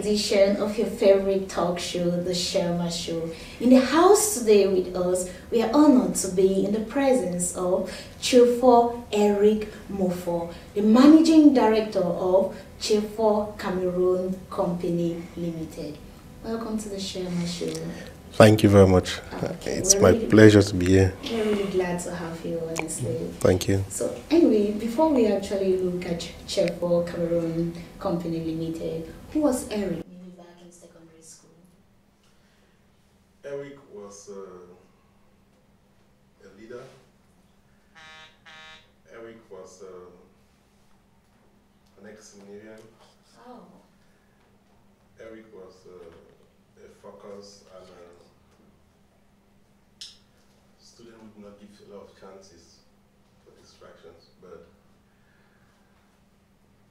edition of your favorite talk show, The Sherma Show. In the house today with us, we are honored to be in the presence of Chefo Eric Mofo, the Managing Director of Chefo Cameroon Company Limited. Welcome to The Sherma Show. Thank you very much. Okay, it's my pleasure to be here. We're really glad to have you, honestly. Thank you. So anyway, before we actually look at Chefo Cameroon Company Limited, who was Eric maybe back in secondary school? Eric was a leader. Eric was an ex-seminarian. Oh. Eric was a focus and a student would not give a lot of chances for distractions, but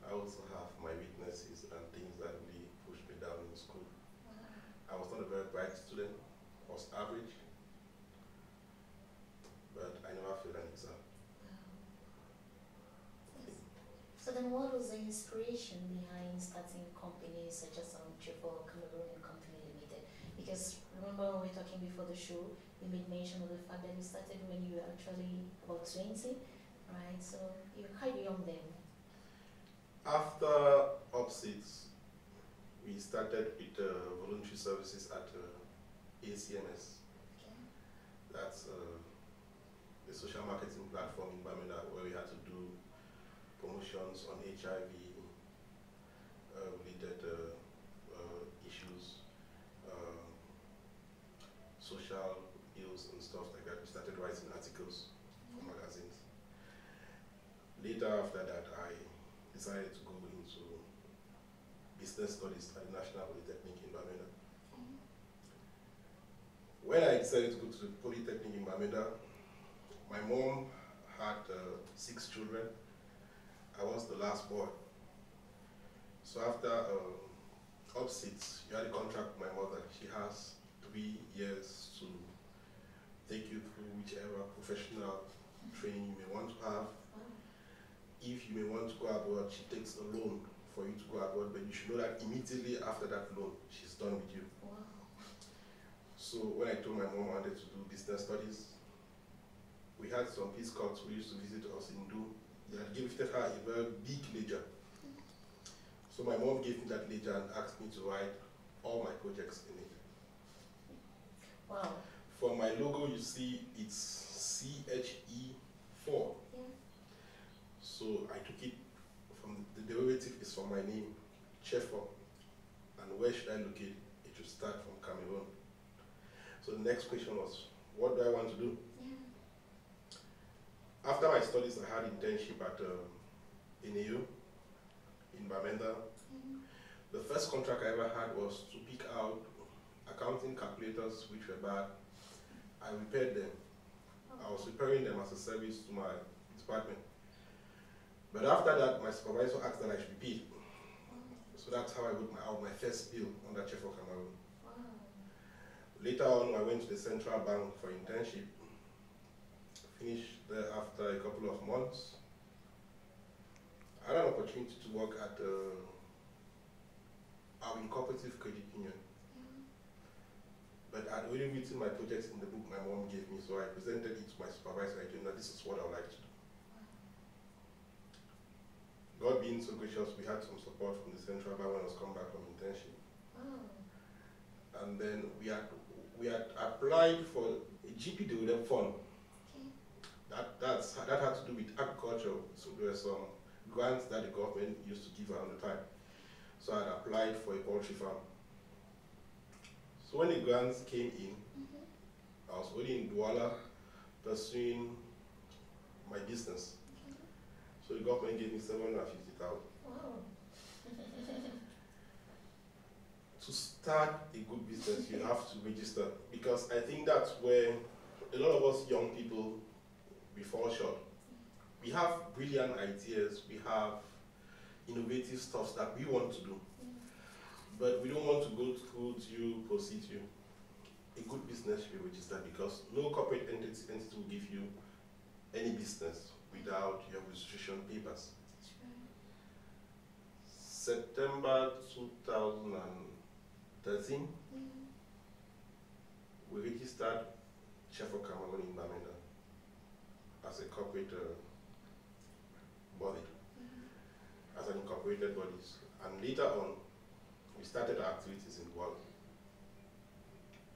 I also have my weaknesses and things that really pushed me down in school. I was not a very bright student, I was average, but I never failed an exam. So then what was the inspiration behind starting companies such as Chefo Cameroon Company Limited? Because remember when we were talking before the show, you made mention of the fact that you started when you were actually about 20, right? So you were quite young then. After OPSITS, we started with voluntary services at ACMS. Okay. That's the social marketing platform in Bamenda where we had to do promotions on HIV related issues, social ills and stuff like that. We started writing articles for magazines. Later after that, I decided to go into business studies at the National Polytechnic in Bamenda. When I decided to go to the Polytechnic in Bamenda, my mom had 6 children. I was the last boy. So after OPSITS, you had a contract with my mother. She has 3 years to take you through whichever professional training you may want to have. If you may want to go abroad, she takes a loan for you to go abroad, but you should know that immediately after that loan, she's done with you. Wow. So when I told my mom I wanted to do business studies, we had some Peace Corps who used to visit us in Do. They had gifted her a very big ledger. So my mom gave me that ledger and asked me to write all my projects in it. Wow. For my logo, you see it's CHE4. Yeah. So I took it from the derivative is from my name, Chefo. And where should I locate? It should start from Cameroon. So the next question was, what do I want to do? After my studies, I had internship at NAU in Bamenda. The first contract I ever had was to pick out accounting calculators which were bad. I repaired them. I was repairing them as a service to my department. But after that, my supervisor asked that I should be paid. So that's how I got my first bill under Chefo Cameroon. Later on, I went to the Central Bank for internship. Finished there after a couple of months. I had an opportunity to work at our cooperative credit union. But I'd already written my projects in the book my mom gave me, so I presented it to my supervisor. I told him that this is what I would like to do. God being so gracious, we had some support from the Central Bank when I was come back from internship. And then we had applied for a GP Dividend Fund. That had to do with agriculture. So there were some grants that the government used to give around the time. So I had applied for a poultry farm. So when the grants came in, I was already in Douala pursuing my business. So the government gave me 750,000. Wow. To start a good business, you have to register, because I think that's where a lot of us young people we fall short. We have brilliant ideas, we have innovative stuff that we want to do, but we don't want to go through due procedure. A good business should be registered, because no corporate entity will give you any business without your registration papers. September 2013, we registered Chefo Cameroon in Bamenda as a corporate body, as an incorporated body. And later on, we started our activities in Guadeloupe.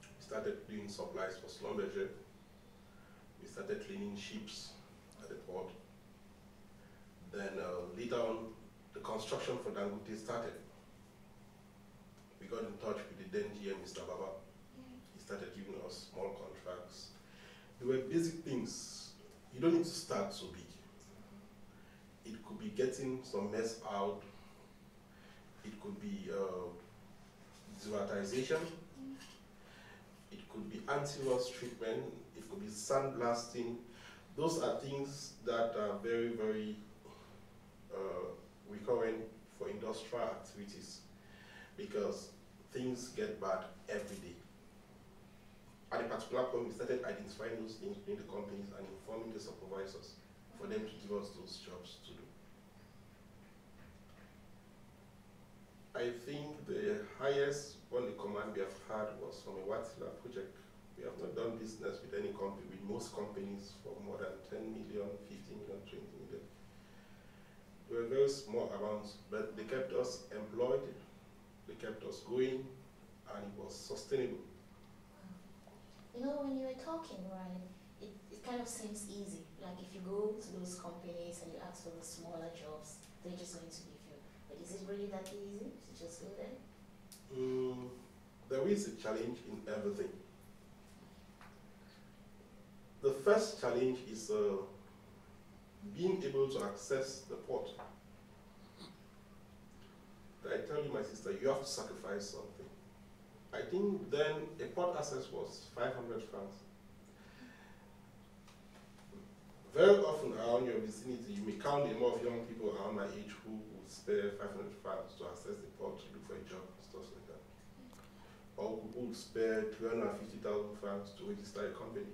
We started doing supplies for Schlumberger. We started cleaning ships at the port. Then later on, the construction for Dangote started. We got in touch with the then GM, Mr. Baba. He started giving us small contracts. There were basic things. You don't need to start so big. It could be getting some mess out. It could be desertization. It could be anti-rust treatment. It could be sandblasting. Those are things that are very, very recurrent for industrial activities because things get bad every day. At a particular point, we started identifying those things within the companies and informing the supervisors for them to give us those jobs to do. I think the highest one the command we have had was from a Watila project. We have not done business with any company, with most companies for more than 10 million, 15 million, 20 million. They were very small amounts, but they kept us employed, they kept us going, and it was sustainable. You know, when you were talking, right, it kind of seems easy. Like if you go to those companies and you ask for the smaller jobs, they're just going to give you. But is it really that easy to just go there? There is a challenge in everything. The first challenge is being able to access the port. I tell you, my sister, you have to sacrifice something. I think then a port access was 500 francs. Very often around your vicinity, you may count the number of young people around my age who would spare 500 francs to access the port to look for a job, stuff like that. Or who would spare 250,000 francs to register a company.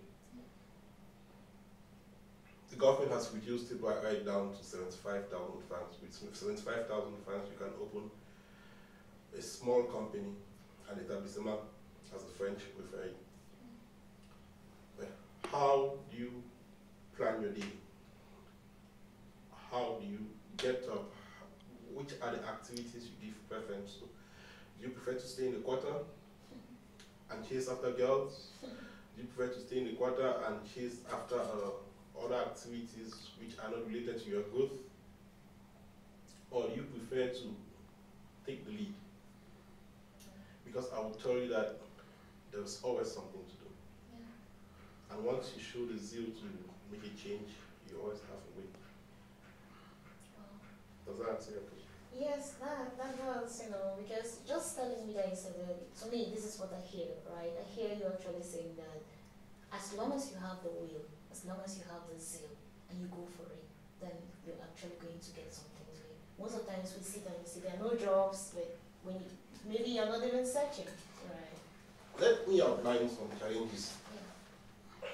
The government has reduced it right down to 75,000 francs. With 75,000 francs, you can open a small company, an établissement, as the French prefer it. But how do you plan your day? How do you get up? Which are the activities you give preference to? Do you prefer to stay in the quarter and chase after girls? Do you prefer to stay in the quarter and chase after other activities which are not related to your growth? Or do you prefer to take the lead? Because I will tell you that there's always something to do. Yeah. And once you show the zeal to make a change, you always have a way. Wow. Does that answer your question? Yes, that does, you know, because just telling me that you said that, to me, this is what I hear, right? I hear you actually saying that as long as you have the will, as long as you have the zeal, and you go for it, then you're actually going to get something to it. Most of the times we sit and we see there are no jobs, but when you, maybe you're not even searching, right? Let me outline some challenges. Yeah.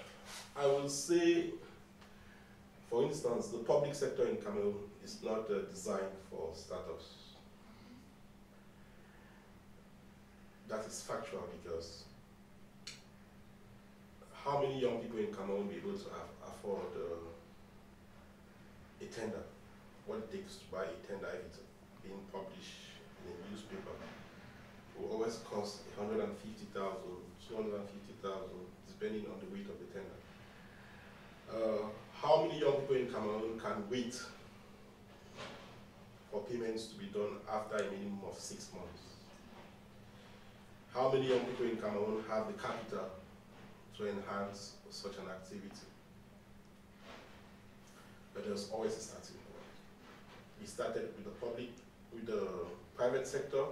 I will say, for instance, the public sector in Cameroon is not designed for startups. That is factual because how many young people in Cameroon will be able to afford a tender? What it takes to buy a tender if it's being published in a newspaper will always cost 150,000, 250,000, depending on the weight of the tender. How many young people in Cameroon can wait for payments to be done after a minimum of 6 months? How many young people in Cameroon have the capital to enhance such an activity? But there's always a starting point. We started with the private sector.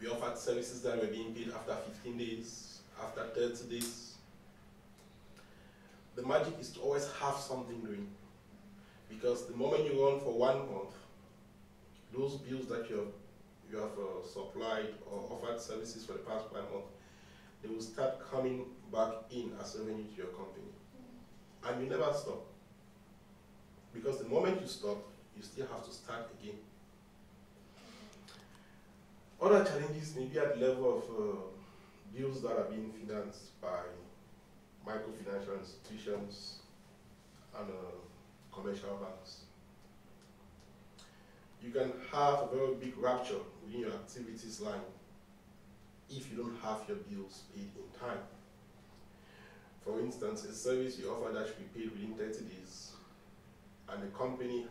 We offered services that were being paid after 15 days, after 30 days. The magic is to always have something doing. Because the moment you run for 1 month, those bills that you have supplied or offered services for the past 1 month, they will start coming back in as revenue to your company. And you never stop. Because the moment you stop, you still have to start again. Other challenges may be at the level of bills that are being financed by microfinancial institutions and commercial banks. You can have a very big rupture within your activities line if you don't have your bills paid in time. For instance, a service you offer that should be paid within 30 days, and the company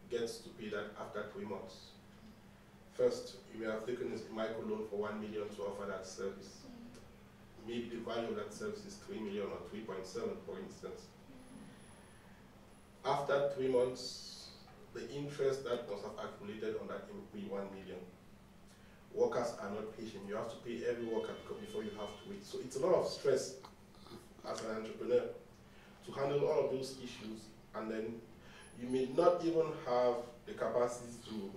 gets to pay that after 3 months. First, you may have taken a micro loan for 1 million to offer that service. Maybe the value of that service is 3 million or 3.7, for instance. After 3 months, the interest that must have accumulated on that 1 million. Workers are not patient. You have to pay every worker before you have to wait. So it's a lot of stress as an entrepreneur to handle all of those issues, and then you may not even have the capacity to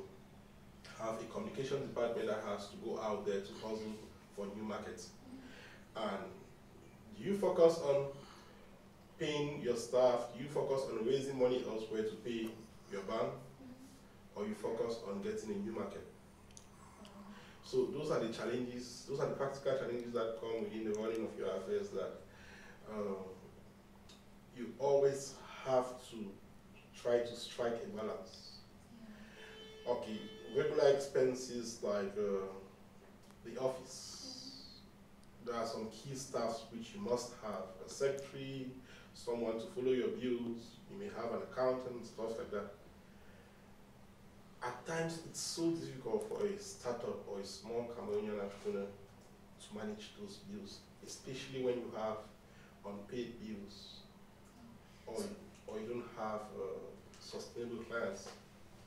have a communication department that has to go out there to hustle for new markets. And do you focus on paying your staff? Do you focus on raising money elsewhere to pay your bank? Or you focus on getting a new market? So those are the challenges, those are the practical challenges that come within the running of your affairs, that you always have to try to strike a balance. Okay, regular expenses like the office. There are some key staffs which you must have: a secretary, someone to follow your bills, you may have an accountant, stuff like that. At times, it's so difficult for a startup or a small Cameroonian entrepreneur to manage those bills, especially when you have unpaid bills, or you don't have sustainable clients.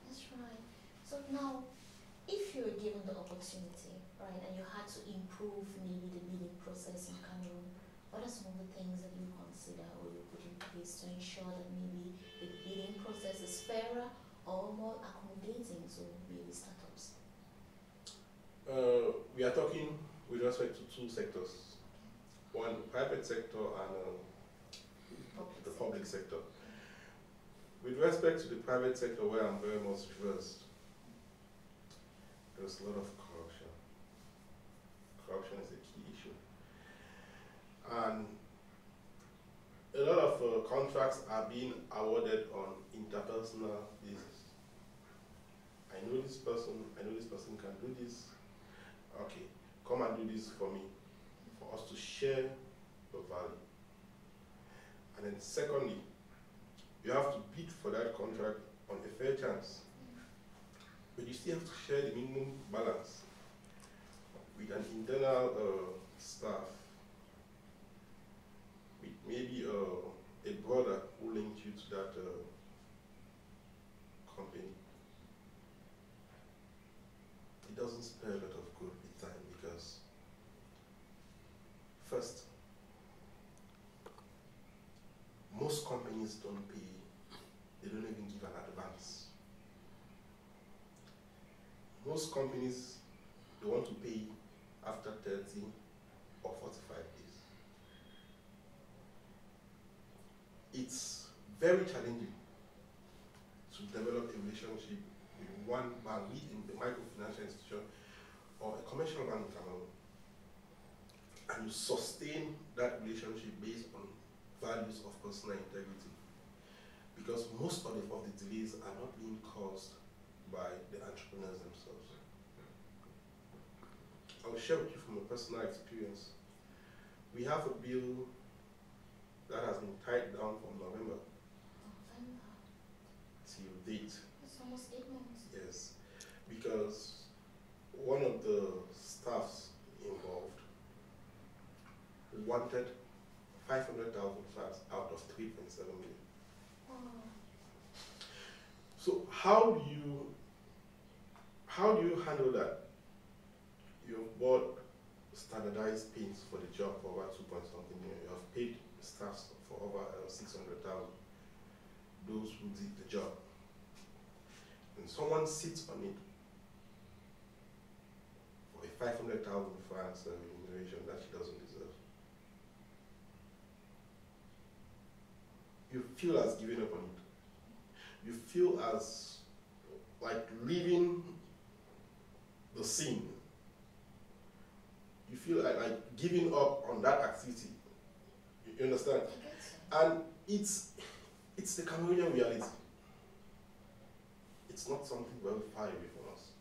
That's right. So now, if you're given the opportunity, right, and you had to improve maybe the bidding process in Cameroon, what are some of the things that you consider or you put in place to ensure that maybe the bidding process is fairer or more accommodating to maybe startups? We are talking with respect to 2 sectors. One, the private sector, and the public sector. With respect to the private sector, where I'm very much versed, there's a lot of corruption. Corruption is a key issue. And a lot of contracts are being awarded on interpersonal basis. I know this person can do this. Okay, come and do this for me, for us to share the value. And then secondly, you have to bid for that contract on a fair chance. But you still have to share the minimum balance with an internal staff, with maybe a brother who linked you to that company. It doesn't spare a lot of good with time, because first, most companies don't pay, they don't even give an advance. Most companies, they want to pay after 30 or 45 days. It's very challenging to develop a relationship with one bank, in the microfinancial institution or a commercial bank in Cameroon, and you sustain that relationship based on values of personal integrity, because most of the delays are not being caused by the entrepreneurs themselves. I will share with you from a personal experience. We have a bill that has been tied down from November till date. It's almost 8 months. Yes, because one of the staffs involved wanted 500,000 francs out of 3.7 million. Wow. So how do you handle that? You've bought standardized paints for the job for over 2.something million. You have paid staffs for over 600,000. Those who did the job. And someone sits on it for a 500,000 francs remuneration that she doesn't deserve. You feel as giving up on it. You feel as like leaving the scene feel like giving up on that activity. You understand? And it's the Cameroonian reality. It's not something very far away from us.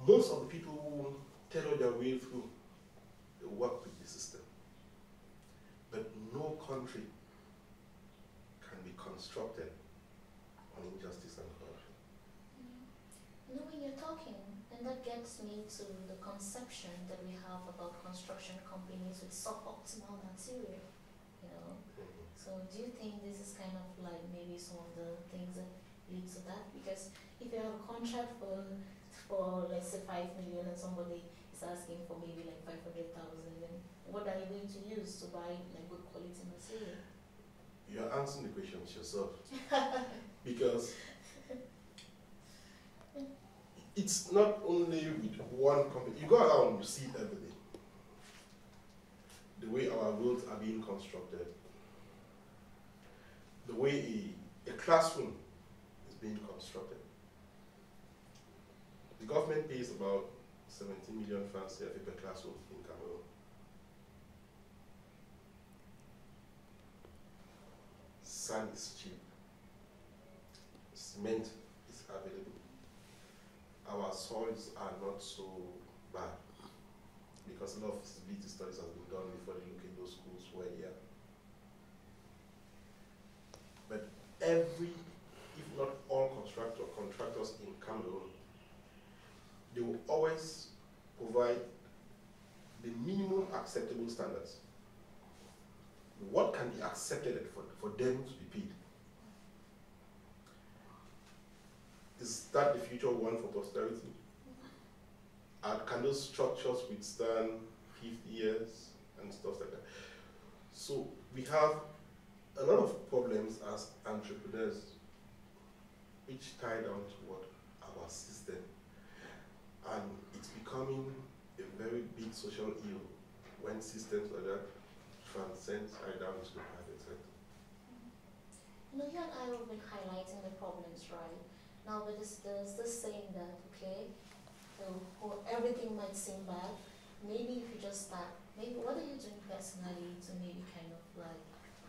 Most of the people who tailor their way through, they work with the system. But no country can be constructed on injustice and corruption. You know, when you're talking, and that gets me to the conception that we have about construction companies with suboptimal material, you know. So do you think this is kind of like maybe some of the things that lead to that? Because if you have a contract for let's say 5 million and somebody is asking for maybe like 500,000, then what are you going to use to buy like good quality material? You're answering the questions yourself. Because it's not only with one company. You go around, you see it every day. The way our roads are being constructed, the way a classroom is being constructed. The government pays about 17 million francs CFA per classroom in Cameroon. Sand is cheap. Cement is available. Our soils are not so bad because a lot of feasibility studies have been done before they look at those schools where they are. But every, if not all contractors in Cameroon, they will always provide the minimum acceptable standards. What can be accepted for them to be paid? Is that the future we want for posterity? And can those structures withstand 50 years and stuff like that? So we have a lot of problems as entrepreneurs which tie down to what our system. And it's becoming a very big social ill when systems like that transcend right down to the private sector. You know, you and I have been highlighting the problems, right? Now there's this saying that, okay, so everything might seem bad. Maybe if you just start, maybe what are you doing personally to maybe kind of like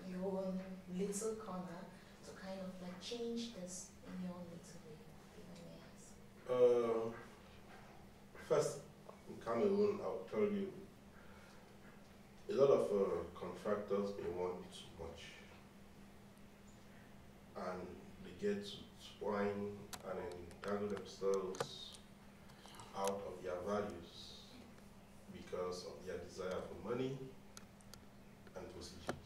your own little corner to kind of like change this in your own little way, if I may ask? First, in Cameroon, I'll tell you, a lot of contractors, they want too much. And they get to twine and entangle themselves out of their values because of their desire for money and positions.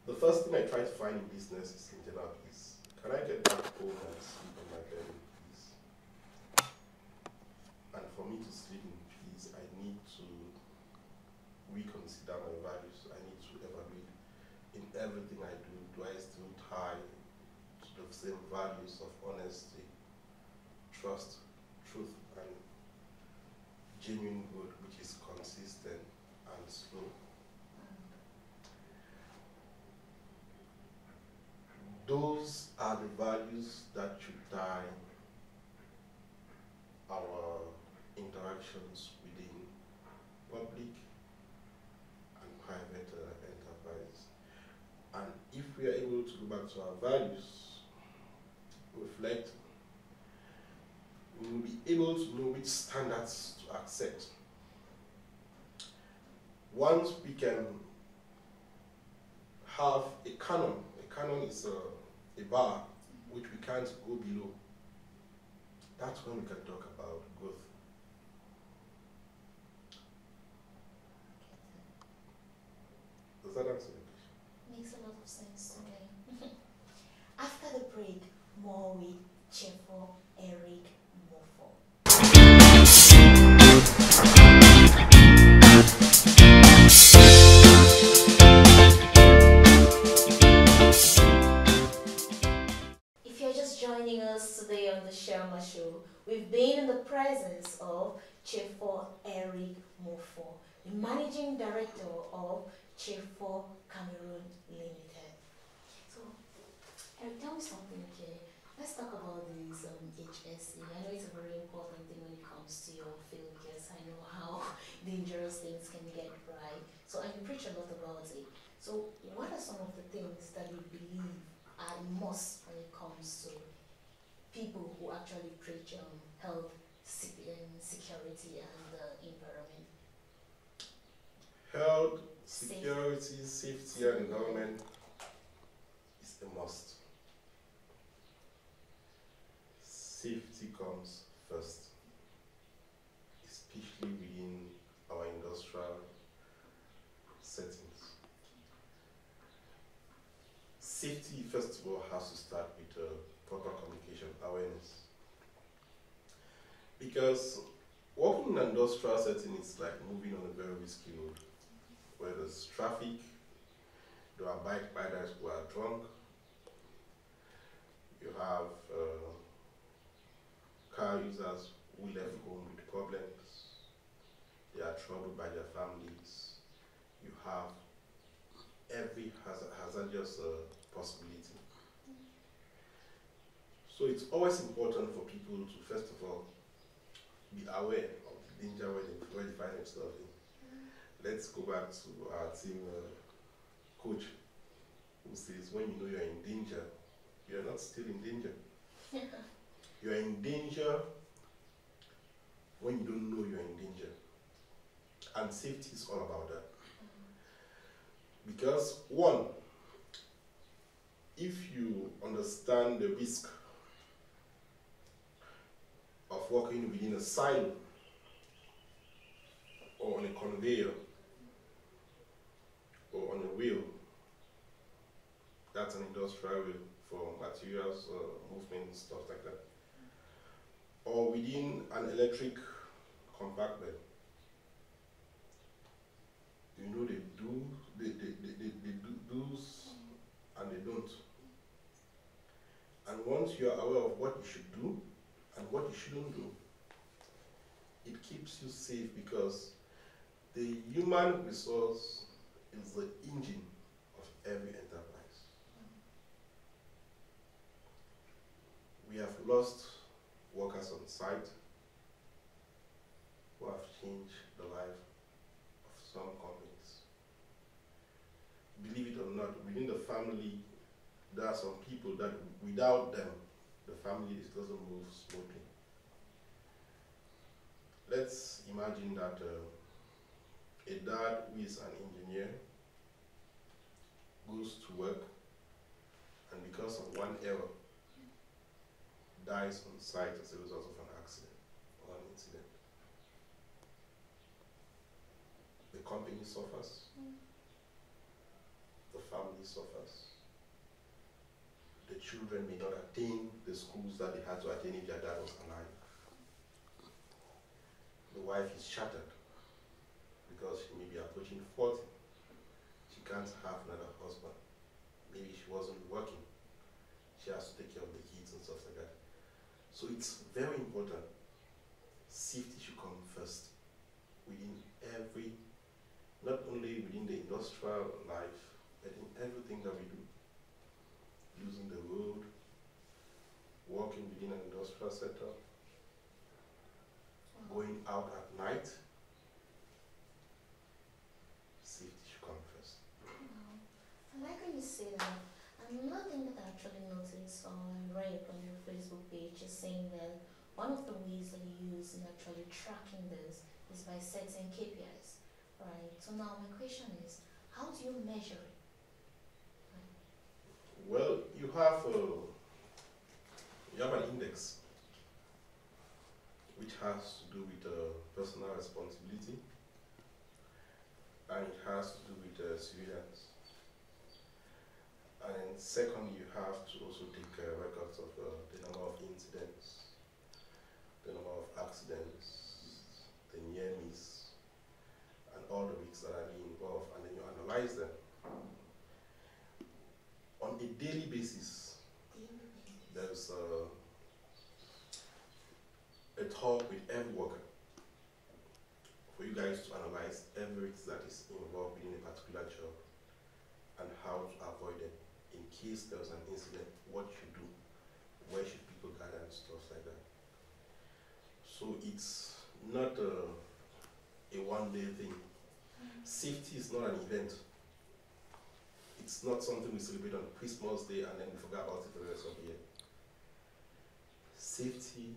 The first thing I try to find in business is internal peace. Can I get back home and sleep on my bed in peace? And for me to sleep in peace, I need to reconsider my values. I need to evaluate in everything I do. Do I still tie to the same values of honesty, trust, truth, and genuine good, which is consistent and slow? Those are the values that should tie our interactions within public and private enterprise. And if we are able to go back to our values, reflect, we will be able to know which standards to accept. Once we can have a canon is a bar which we can't go below, that's when we can talk about growth. Does that answer the question? Makes a lot of sense to me. After the break, more with Chefor Eric Mofo. If you're just joining us today on the Sherma Show, we've been in the presence of Chefor Eric Mofo, the Managing Director of Chefor Cameroon Limited. So, Eric, tell me something, okay? Let's talk about this HSE. I know it's a very important thing when it comes to your field because I know how dangerous things can get, right? So, and you preach a lot about it. So, what are some of the things that you believe are a must when it comes to people who actually preach health, security, and environment? Health, security, safety, and environment is a must. Safety comes first, especially within our industrial settings. Safety, first of all, has to start with proper communication awareness. Because working in an industrial setting is like moving on a very risky road, where there's traffic, there are bike riders who are drunk, you have car users who left home with problems, they are troubled by their families, you have every hazardous possibility. So it's always important for people to, first of all, be aware of the danger where they find themselves in. Let's go back to our team coach, who says when you know you're in danger, you're not still in danger. You're in danger when you don't know you're in danger. And safety is all about that. Because one, if you understand the risk of working within a silo or on a conveyor or on a wheel, that's an industrial wheel for materials, movement, stuff like that, or within an electric compartment, you know they do do's and they don't. And once you are aware of what you should do and what you shouldn't do, it keeps you safe because the human resource is the engine of every enterprise. We have lost workers on site who have changed the life of some companies. Believe it or not, within the family, there are some people that without them, the family doesn't move smoothly. Let's imagine that a dad who is an engineer goes to work and because of one error dies on site as a result of an accident or an incident. The company suffers, the family suffers, the children may not attain the schools that they had to attain if their dad was alive. The wife is shattered because she may be approaching 40. She can't have another husband. Maybe she wasn't working. She has to take care of the kids and stuff like that. So it's very important. Safety should come first within every, not only within the industrial life, but in everything that we do. Using the road, working within an industrial sector, going out at night, safety should come first. I like when you say that. And another thing that I actually noticed or I read on your Facebook page is saying that one of the ways that you use in actually tracking this is by setting KPIs, right? So now my question is, how do you measure it? Well, you have an index which has to do with personal responsibility and it has to do with surveillance. And then second, you have to also take records of the number of incidents, the number of accidents, the near miss, and all the risks that are being involved, and then you analyze them. On a daily basis, there's a talk with every worker for you guys to analyze every risk that is involved in a particular job and how to avoid it. In case there's an incident, what you do, where should people gather and stuff like that. So it's not a one-day thing. Safety is not an event. It's not something we celebrate on Christmas Day and then we forget about it for the rest of the year. Safety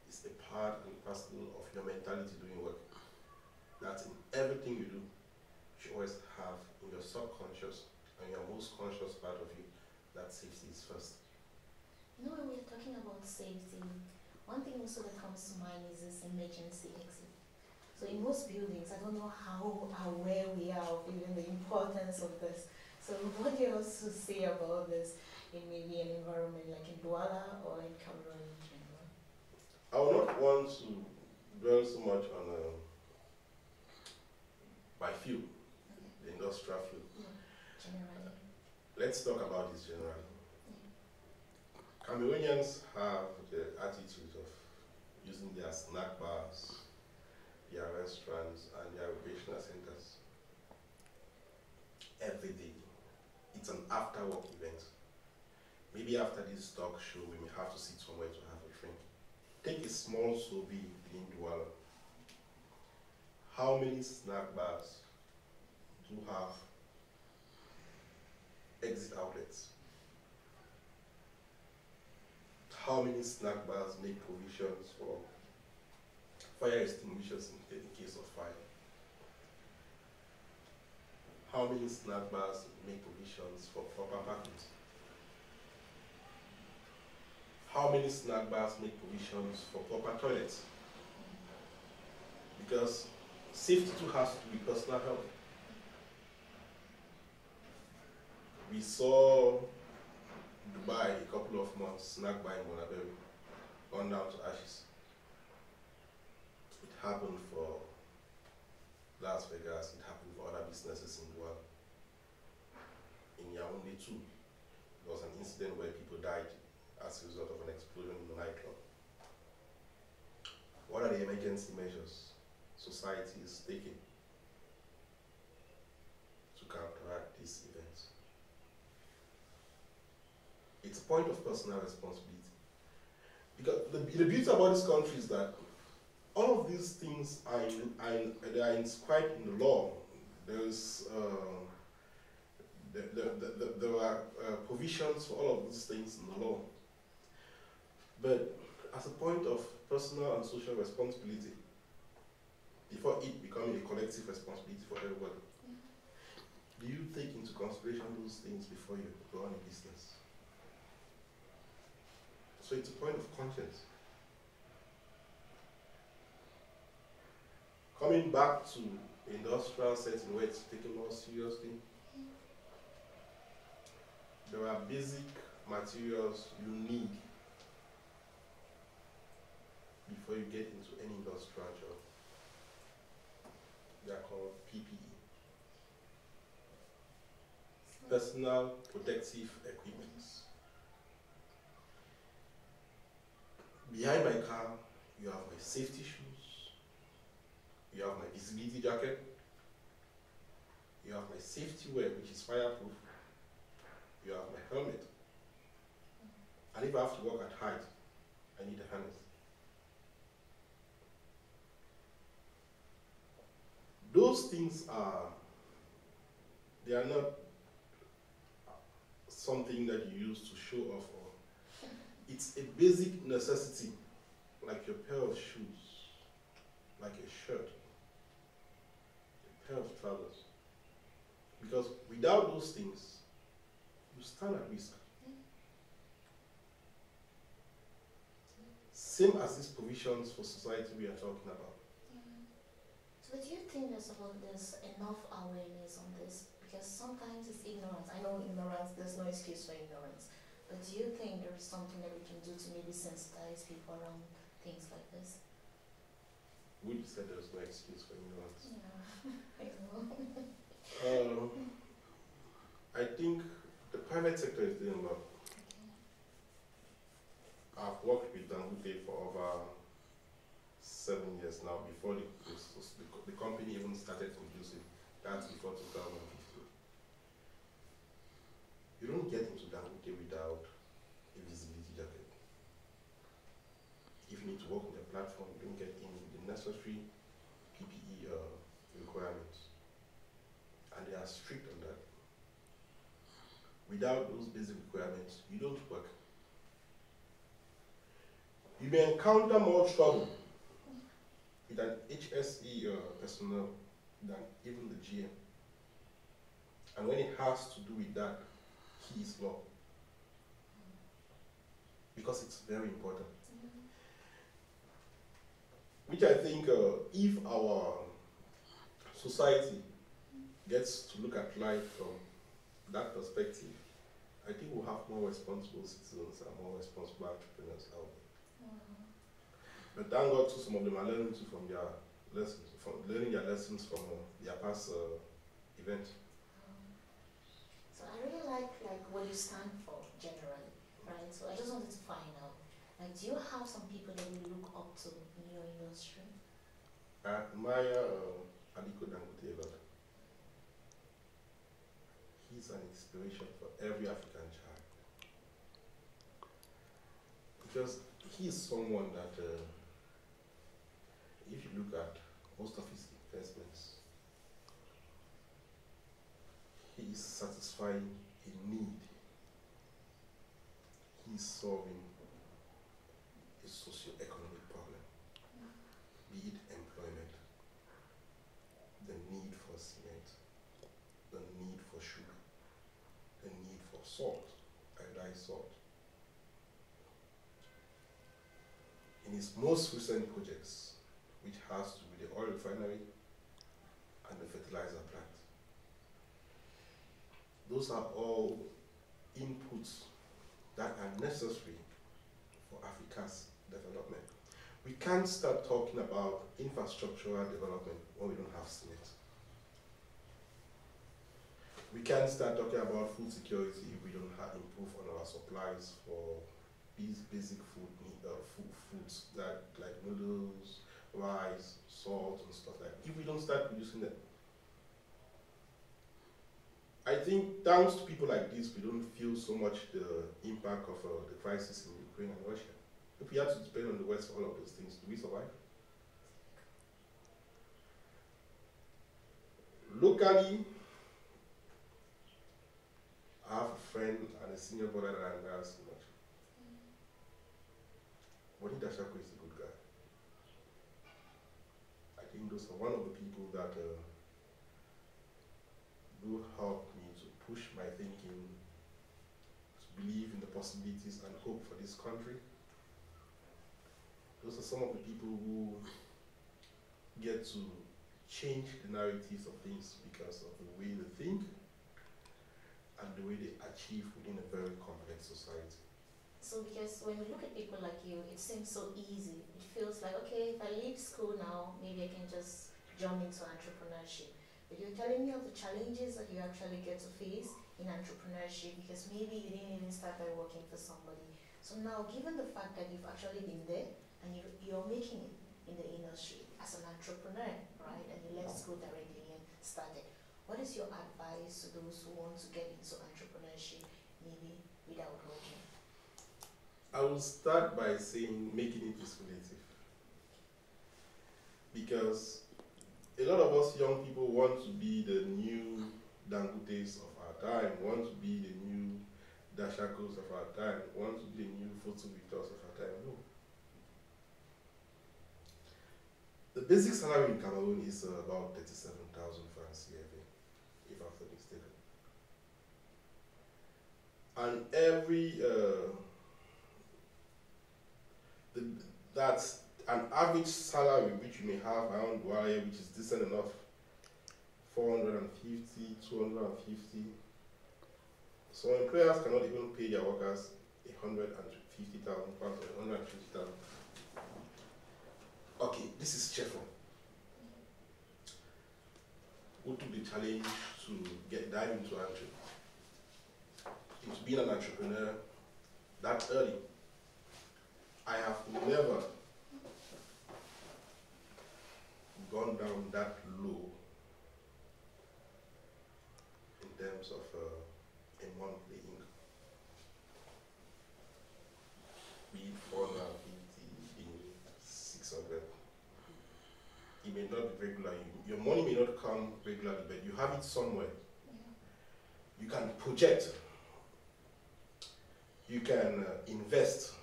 is a part and parcel of your mentality doing work. That in everything you do, you should always have in your subconscious and your most conscious part of you that safety is first. You know, when we're talking about safety, one thing also that comes to mind is this emergency exit. So in most buildings, I don't know how aware we are of even the importance of this. So what do you also say about this in maybe an environment like in Douala or in Cameroon in general? I would not want to dwell so much on by field, the industrial field. Generally. Let's talk about this generally. Cameroonians have the attitude of using their snack bars, their restaurants, and their recreational centers every day. It's an after-work event. Maybe after this talk show, we may have to sit somewhere to have a drink. Take a small Sobi in Douala. How many snack bars do have exit outlets? How many snack bars make provisions for fire extinguishers in case of fire? How many snack bars make provisions for proper parking? How many snack bars make provisions for proper toilets? Because safety too has to be personal health. We saw Dubai a couple of months, snack bar in Monaberry, gone down to ashes. It happened for Las Vegas, it happened for other businesses in Douala. In Yaoundé too, there was an incident where people died as a result of an explosion in the nightclub. What are the emergency measures society is taking to counteract these events? It's a point of personal responsibility. Because the beauty about this country is that all of these things they are inscribed in the law. There are provisions for all of these things in the law. But as a point of personal and social responsibility, before it becoming a collective responsibility for everybody, do you take into consideration those things before you run a business? So it's a point of conscience. Coming back to industrial setting where it's taken more seriously, there are basic materials you need before you get into any industrial job. They are called PPE. Personal protective equipment. Behind my car, you have my safety shoes, you have my visibility jacket, you have my safety wear, which is fireproof, you have my helmet. And if I have to walk at height, I need a harness. Those things they are not something that you use to show off. Or it's a basic necessity, like your pair of shoes, like a shirt, a pair of trousers. Because without those things, you stand at risk. Same as these provisions for society we are talking about. So do you think there's enough awareness on this? Because sometimes it's ignorance. I know ignorance, there's no excuse for ignorance. But do you think there's something that we can do to maybe sensitize people around things like this? Would you say there's no excuse for ignorance? Yeah, I know. I think the private sector is doing well. I've worked with Dangote for over 7 years now, before the company even started producing. That's before 2015. You don't get into Dangote without a visibility jacket. necessary PPE requirements, and they are strict on that. Without those basic requirements, you don't work. You may encounter more trouble with an HSE personnel than even the GM. And when it has to do with that, he is law. Because it's very important. Which I think if our society gets to look at life from that perspective, I think we'll have more responsible citizens and more responsible entrepreneurs out there. But thank God too, some of them are learning too from their lessons, learning their lessons from their past events. So I really like what you stand for generally, right? So I just wanted to find out, like, do you have some people that you look up to in your industry? I admire Aliko Dangote a lot. He's an inspiration for every African child. Because he is someone that, if you look at most of his investments, he is satisfying a need. He is solving a socio-economic problem, be it employment, the need for cement, the need for sugar, the need for salt, iodized salt. In his most recent projects, which has to do with the oil refinery and the fertilizer plant, those are all inputs that are necessary for Africa's development. We can't start talking about infrastructural development when we don't have cement. We can't start talking about food security if we don't have improve on our supplies for these basic foods that like noodles, rice, salt, and stuff like that. If we don't start producing them, I think thanks to people like this, we don't feel so much the impact of the crisis in Ukraine and Russia. If we had to depend on the West for all of those things, do we survive? Locally, I have a friend and a senior brother that I admire so much. Boni Dashako is a good guy. I think those are one of the people that do help me to push my thinking, to believe in the possibilities and hope for this country. Those are some of the people who get to change the narratives of things because of the way they think and the way they achieve within a very complex society. So because when we look at people like you, it seems so easy. It feels like, okay, if I leave school now, maybe I can just jump into entrepreneurship. But you're telling me of the challenges that you actually get to face in entrepreneurship because maybe you didn't even start by working for somebody. So now, given the fact that you've actually been there and you're making it in the industry as an entrepreneur, right, and you left school directly and started, what is your advice to those who want to get into entrepreneurship, maybe without working? I will start by saying making it is relative. Because a lot of us young people want to be the new Dangotes of our time, want to be the new Dashakos of our time, want to be the new Photo Victors of our time. No. The basic salary in Cameroon is about 37,000 francs CFA, if I'm not mistaken. And every, that's an average salary which you may have around Douala, which is decent enough, 450, 250. So employers cannot even pay their workers 150,000 pounds or 150,000. Okay, this is Chefo, who took the challenge to dive into being an entrepreneur that early. I have never gone down that low in terms of a monthly income. Be it 450, be 600. may not be regular. Your money may not come regularly, but you have it somewhere. You can project. You can invest.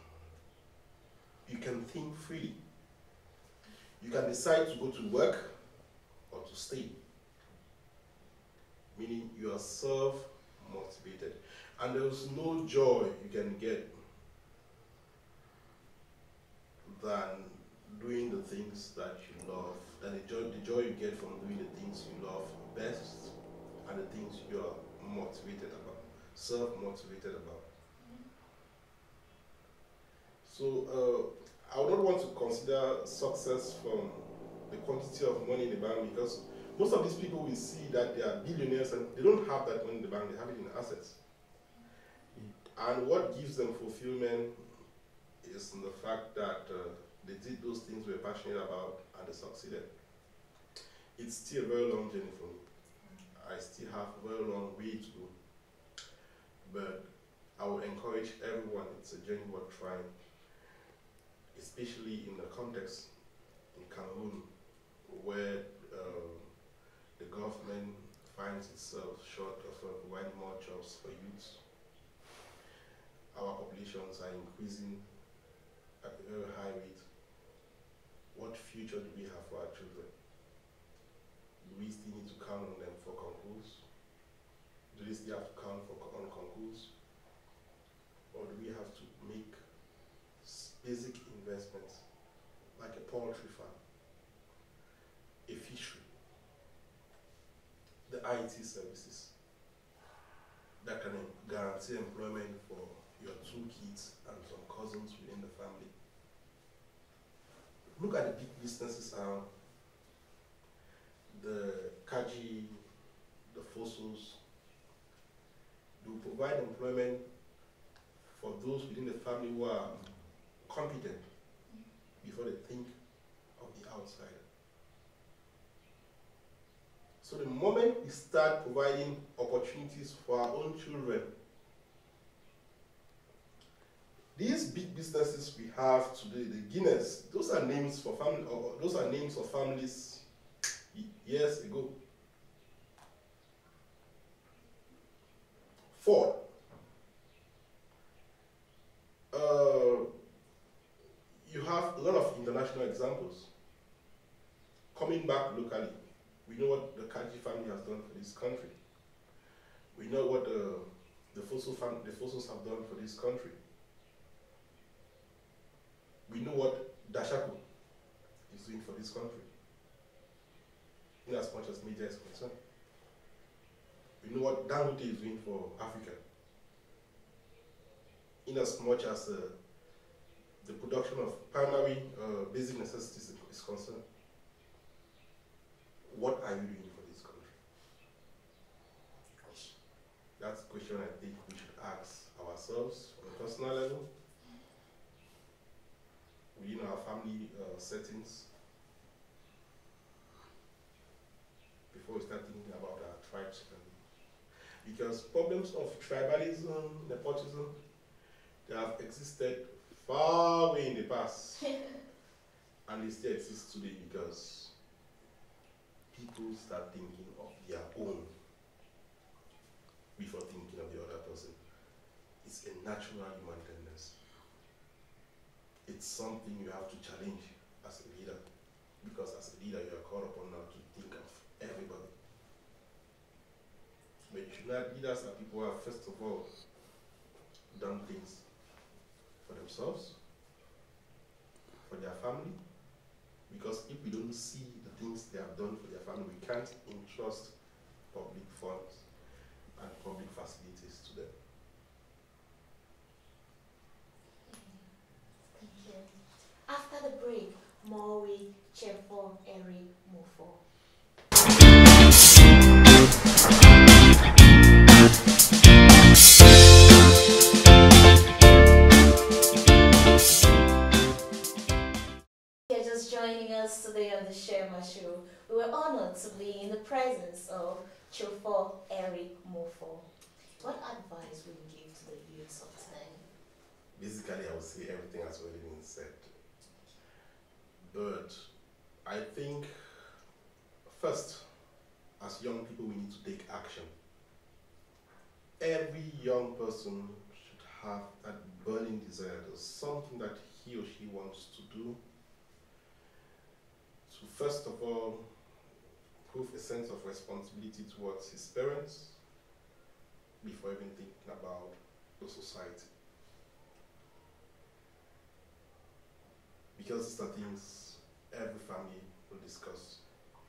You can think freely. You can decide to go to work or to stay. Meaning you are self-motivated. And there is no joy you can get than doing the things that you love, than the joy you get from doing the things you love best and the things you are motivated about, self-motivated about. So I would not want to consider success from the quantity of money in the bank, because most of these people we see that they are billionaires and they don't have that money in the bank, they have it in assets. And what gives them fulfillment is in the fact that they did those things we were passionate about and they succeeded. It's still a very long journey for me. I still have a very long way to go. But I would encourage everyone, it's a journey worth trying, especially in the context in Cameroon where the government finds itself short of providing more jobs for youth. Our populations are increasing at a very high rate. What future do we have for our children? Do we still need to count on them for concours? Do they still have to count on concours? Or do we have to make basic investments like a poultry farm, a fishery, the IT services that can guarantee employment for your 2 kids and some cousins within the family? Look at the big businesses around, the Kaji, the Fossils. They will provide employment for those within the family who are competent before they think of the outside. So the moment we start providing opportunities for our own children, these big businesses we have today, the Guinness, those are names for family, or those are names of families years ago. Ford. You have a lot of international examples. Coming back locally, we know what the Kaji family has done for this country. We know what the Fossils have done for this country. We know what Dashaku is doing for this country, in as much as media is concerned. We know what Dangote is doing for Africa, in as much as the production of primary basic necessities is concerned. What are you doing for this country? That's a question I think we should ask ourselves on a personal level, within our family settings, before we start thinking about our tribes. Because problems of tribalism, nepotism, they have existed far away in the past. And they still exist today because people start thinking of their own before thinking of the other person. It's a natural human tendency. It's something you have to challenge as a leader, because as a leader you are called upon now to think of everybody. But leaders are people who have first of all done things for themselves, for their family, because if we don't see the things they have done for their family, we can't entrust public funds and public facilities to them. Thank you. After the break, more with Chefo Eric Mofo. Joining us today on the Sherma Show, we were honored to be in the presence of Chefo Eric Mofo. What advice would you give to the youths of today? Basically, I would say everything has already been said. But I think First, as young people, we need to take action. Every young person should have that burning desire. There's something that he or she wants to do. So first of all, prove a sense of responsibility towards his parents before even thinking about the society. Because these are things every family will discuss.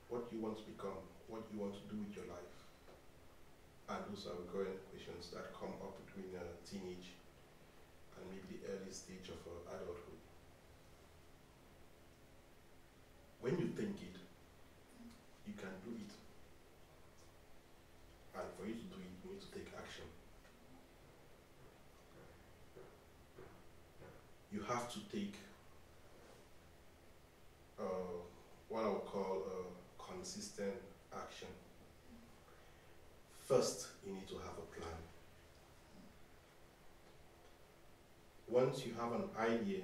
What you want to become, what you want to do with your life. And those are recurrent questions that come up between teenage and maybe the early stage of adulthood. When you think it, you can do it. And for you to do it, you need to take action. You have to take what I would call consistent action. First, you need to have a plan. Once you have an idea,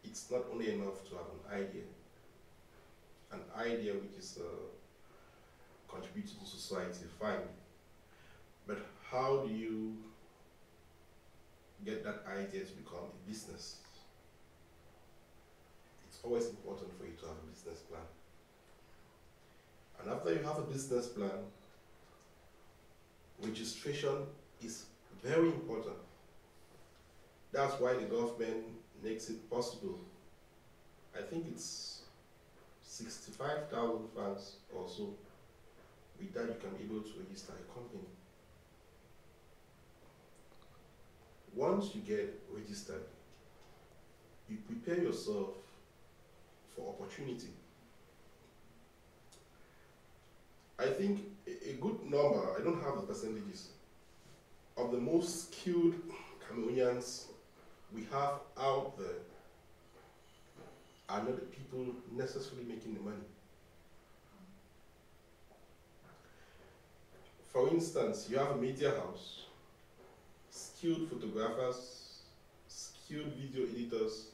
it's not only enough to have an idea which is contributing to society, fine. But how do you get that idea to become a business? It's always important for you to have a business plan. And after you have a business plan, registration is very important. That's why the government makes it possible. I think it's 65,000 francs or so. With that, you can be able to register a company. Once you get registered, you prepare yourself for opportunity. I think a good number, I don't have the percentages, of the most skilled Cameroonians we have out there are not the people necessarily making the money. For instance, you have a media house, skilled photographers, skilled video editors,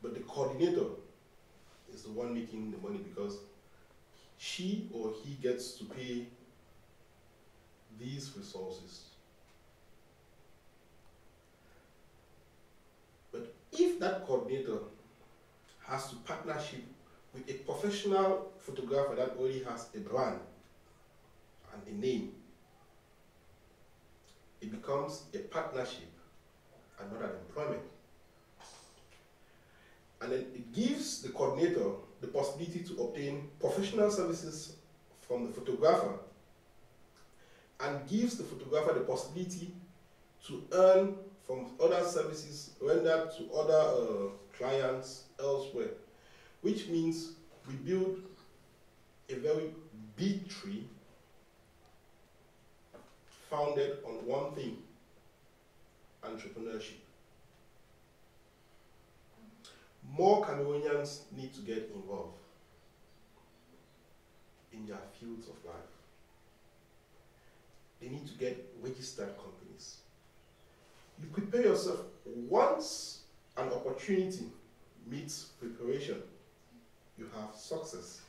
but the coordinator is the one making the money because she or he gets to pay these resources. But if that coordinator has to partnership with a professional photographer that already has a brand and a name, it becomes a partnership and not an employment. And then it gives the coordinator the possibility to obtain professional services from the photographer and gives the photographer the possibility to earn from other services rendered to other clients elsewhere, which means we build a very big tree founded on one thing: entrepreneurship. More Cameroonians need to get involved in their fields of life. They need to get registered companies. You prepare yourself. Once an opportunity meets preparation, you have success.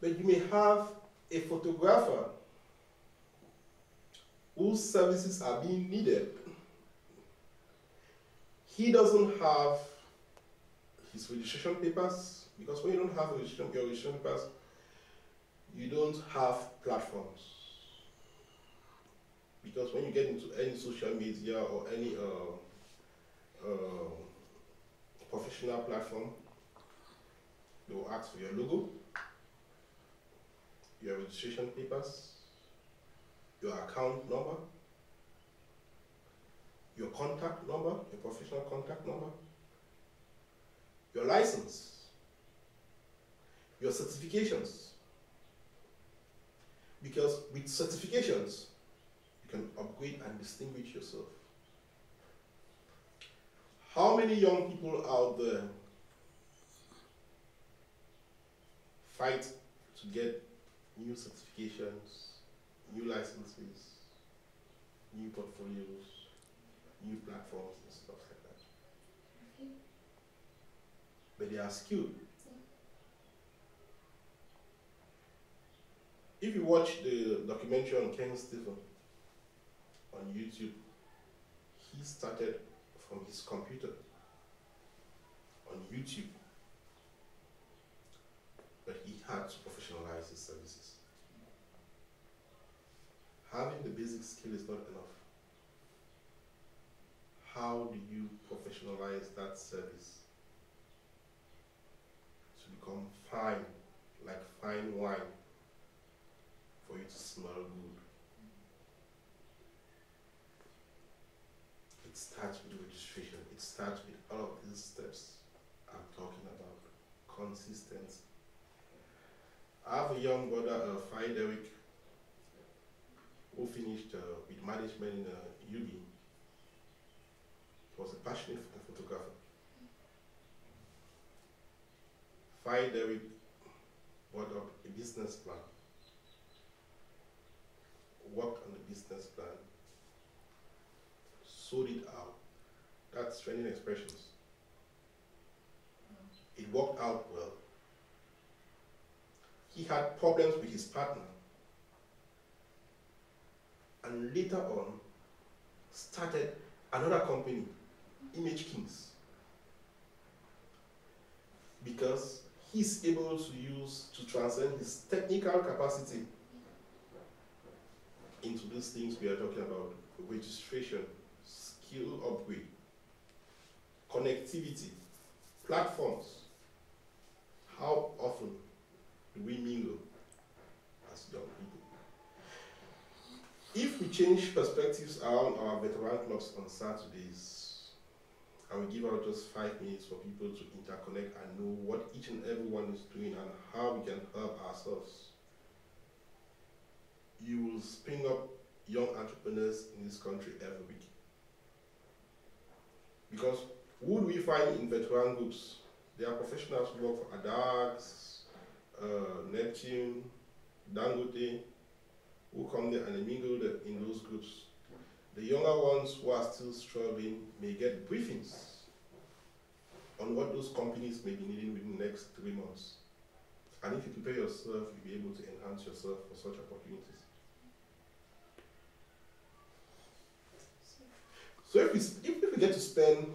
But you may have a photographer whose services are being needed. He doesn't have his registration papers, because when you don't have your registration papers, you don't have platforms. Because when you get into any social media or any professional platform, they will ask for your logo, your registration papers, your account number, your contact number, your professional contact number, your license, your certifications. Because with certifications, you can upgrade and distinguish yourself. How many young people out there fight to get new certifications, new licenses, new portfolios, new platforms and stuff like that? Okay. But they are skilled. Yeah. If you watch the documentary on Ken Stephen on YouTube, he started from his computer on YouTube, but he had to professionalize his services. Having the basic skill is not enough. How do you professionalize that service to become fine, like fine wine, for you to smell good? It starts with registration. It starts with all of these steps I'm talking about. Consistency. I have a young brother, Faye Derrick, who finished with management in UB. He was a passionate photographer. Faye Derrick brought up a business plan, worked on the business plan, sold it out. That's training expressions. It worked out well. He had problems with his partner, and later on started another company, Image Kings, because he's able to transcend his technical capacity into these things we are talking about: registration, skill upgrade, connectivity, platforms. How often do we mingle as young people? If we change perspectives around our veteran clubs on Saturdays, and we give out just 5 minutes for people to interconnect and know what each and everyone is doing and how we can help ourselves, you will spring up young entrepreneurs in this country every week. Because who do we find in veteran groups? They are professionals who work for Adax, Neptune, Dangote, who come there and they mingle in those groups. The younger ones who are still struggling may get briefings on what those companies may be needing within the next 3 months. And if you prepare yourself, you'll be able to enhance yourself for such opportunities. So if we get to spend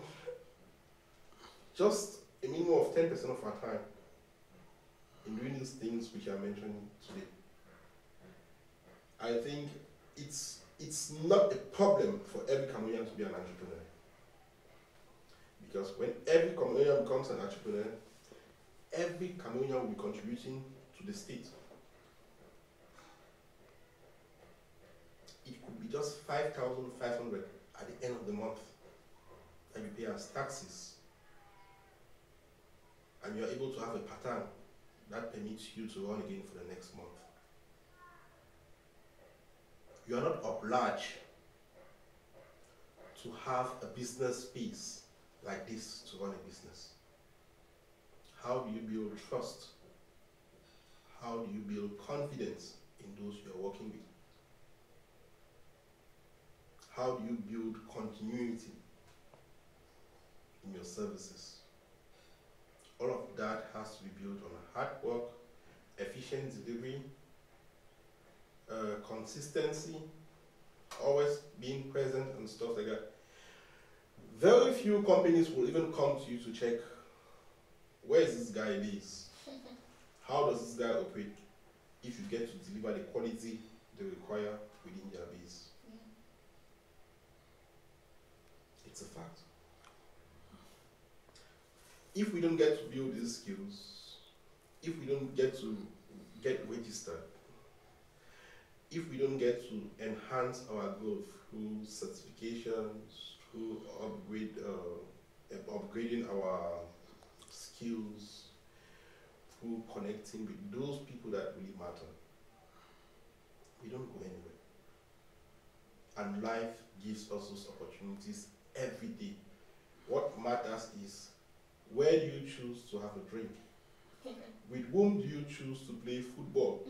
just a minimum of 10% of our time in doing these things which I mentioned today, I think it's not a problem for every Cameroonian to be an entrepreneur. Because when every Cameroonian becomes an entrepreneur, every Cameroonian will be contributing to the state. It could be just 5,500 at the end of the month that you pay as taxes. And you're able to have a pattern that permits you to run again for the next month. You are not obliged to have a business space like this to run a business. How do you build trust? How do you build confidence in those you are working with? How do you build continuity in your services? All of that has to be built on hard work, efficient delivery, consistency, always being present and stuff like that. Very few companies will even come to you to check, where is this guy based? How does this guy operate? If you get to deliver the quality they require within their base. It's a fact. If we don't get to build these skills, if we don't get to get registered, if we don't get to enhance our growth through certifications, through upgrading our skills, through connecting with those people that really matter, we don't go anywhere. And life gives us those opportunities every day. What matters is, where do you choose to have a drink? With whom do you choose to play football?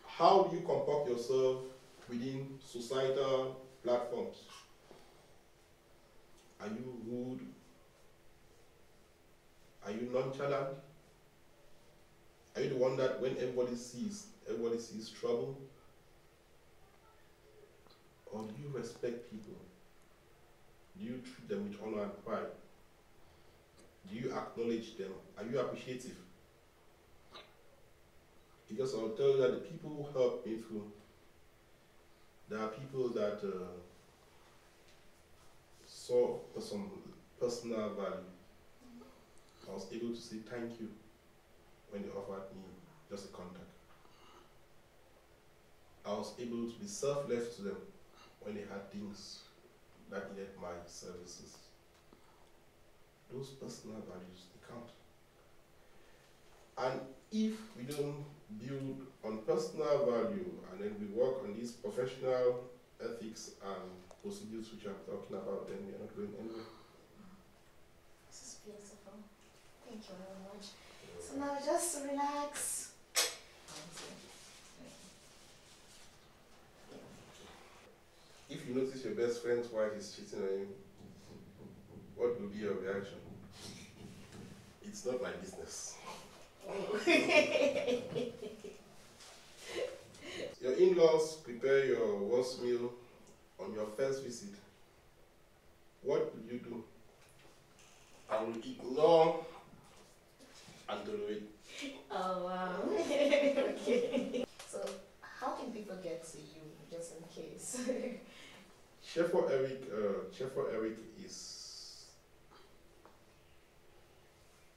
How do you comport yourself within societal platforms? Are you rude? Are you nonchalant? Are you the one that when everybody sees trouble? Or do you respect people? Do you treat them with honor and pride? Do you acknowledge them? Are you appreciative? Because I'll tell you that the people who helped me through, there are people that saw some personal value. I was able to say thank you when they offered me just a contact. I was able to be selfless to them when they had things that needed my services. Those personal values, they count. And if we don't build on personal value and then we work on these professional ethics and procedures which I'm talking about, then we are not going anywhere. This is beautiful. Thank you very much. So now just relax. If you notice your best friend's wife is cheating on you, what will be your reaction? It's not my business. Your in-laws prepare your worst meal on your first visit. What will you do? I will ignore and tolerate. Oh wow. Okay. So how can people get to you, just in case? Chef Eric is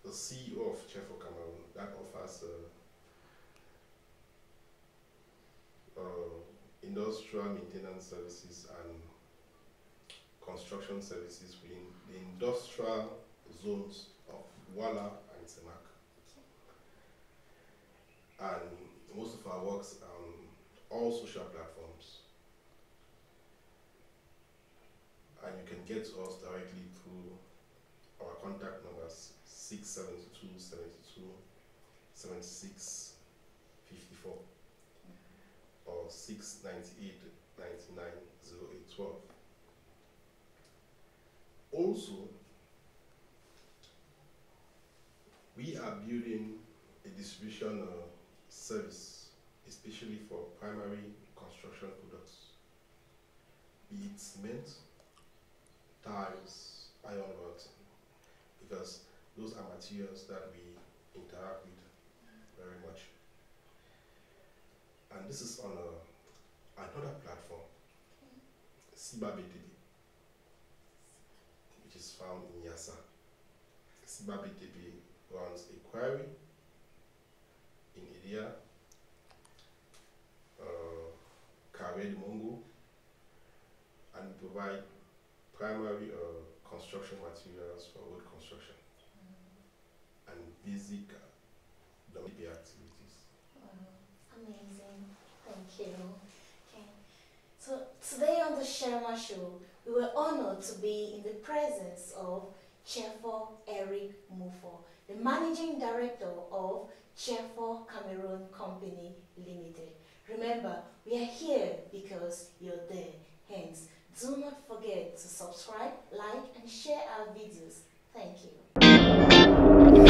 the CEO of Chef Cameroon that offers industrial maintenance services and construction services within the industrial zones of Wala and Semak. And most of our works on all social platforms. And you can get to us directly through our contact numbers 672 72 76 54 or 698 99 08 12. Also, we are building a distribution service, especially for primary construction products, be it cement, tiles, iron rods, because those are materials that we interact with very much. And this is on another platform, SibaBTB, which is found in Yassa. SibaBTB runs a quarry in Idia, Carré de Mongo, and provide primary construction materials for road construction and basic WP activities. Amazing. Thank you. Okay. So today on the Sherma Show, we were honored to be in the presence of Chefo Eric Mufo, the Managing Director of Chefo Cameroon Company Limited. Remember, we are here because you're there. Hence, do not forget to subscribe, like, and share our videos. Thank you.